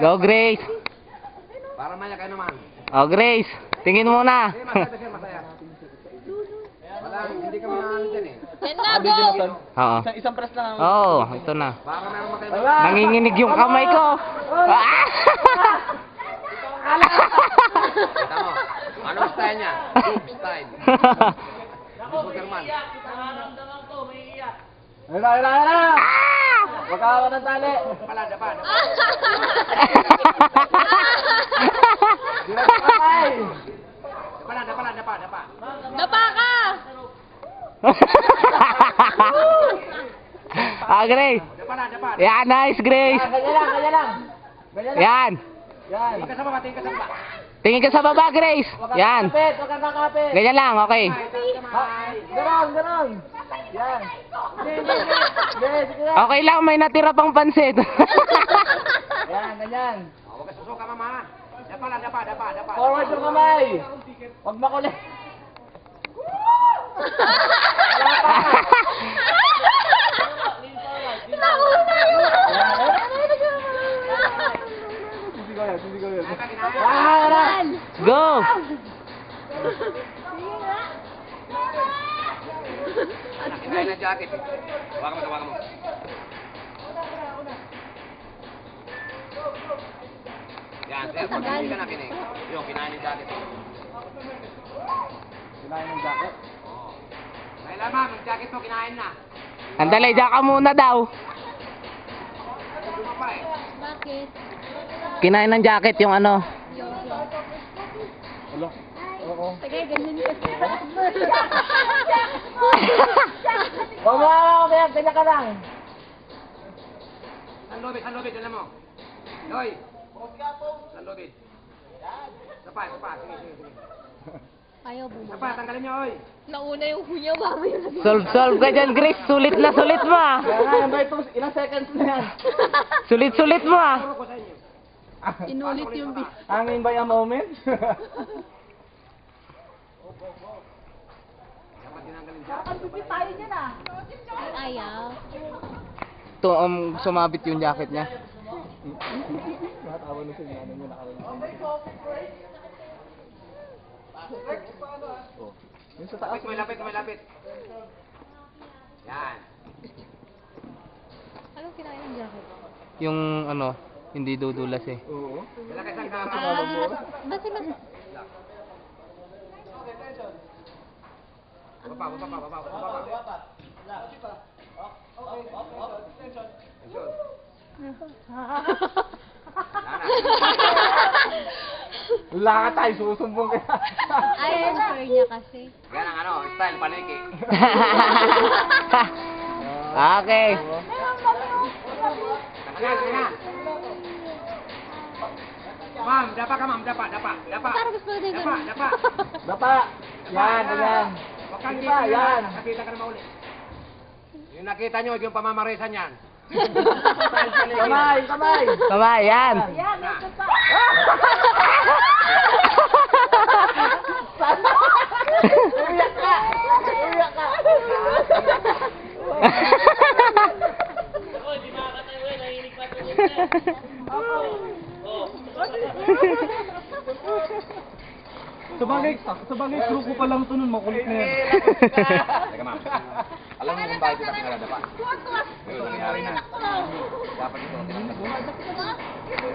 Go, Grace. Para maya kayo naman. Oh, Grace. Tingin muna. Masaya. Wala, hindi ka manalo dyan eh. Yan na, go! Oo. Isang press lang. Oo, ito na. Para meron makayo. Nanginginig yung kamay ko. Ah! Kita mo, anong style niya? Boom style. Superman. Ayun! Huwag ka ng tali. Pala, dapa. Dapa. Dapa ka! Ah, Grace. Dapa. Yan, nice, Grace. Kanya lang. Yan. Yan. Tingin ka sa baba, tingin ka sa baba. Tingin ka sa baba, Grace. Yan. Huwag ka kakapit. Ganyan lang, okay. Ganon. Yan. Sige lang. Okay lang, may natira pang pansit. Yan, ganyan. Huwag ka susuka, mama. Dapa. Forward yung kamay. Huwag makulit. Sisigaw yan. Go. Kinain ng jacket. Hawakan mo. Yan, sir. Pag hindi ka nakinig. Yung, kinain ng jacket. Kinain ng jacket. Oo. Kailangan, yung jacket mo, kinain na. Andalay, diyan ka muna daw. Luma pa eh. Bakit? Kinain ng jacket yung ano. Wala. Oo. Tagay, ganyan kasi. Huwag mo ako kaya, kanya ka lang. San Lobit, alam mo. Loy. San Lobit. Sapa. Sige. Ayaw Sapa, bumaba. tanggalin niyo, oy. Nauna yung hunya, mama yung nag- Solve ka dyan, Grace. Sulit mo ah. Kaya nga, yan ba ito? Ilang seconds na yan? Sulit mo ah. Turo ko sa inyo. Inulit yung bis. Hangin ba yung moment? Dapat tinanggalin jacket. Ayaw. Ito, sumabit yung jacket niya. Nakatawa na siya, ano niya nakarinig. Oh. Yung sa taas. Malapit. Yan. Anong kinain ng jacket? Yung ano, hindi dudulas eh. Oo. Wala kayo sa Ba't sila? Baba. Wala ka tayo, susumbong ka. Ayaw sure niya kasi. Yan ang ano, style paniki. Okay. Sige na. Ma'am, dapa. Parang gusto ko din ganun. Dapa. Dapa. Yan, ganyan. Huwag kang Sige pa, yan. nakita ka na mauli. Yung nakita nyo, yung pamamarisan yan. Kamay. Kamay, yan. Uyak ka. Sabagay, crew ko pa lang ito nun, makulit na yan. Teka ma'am, alam mo kung bakit kita pinalada pa? Ngayon, nangyari na. Dapat ito, tinanggal.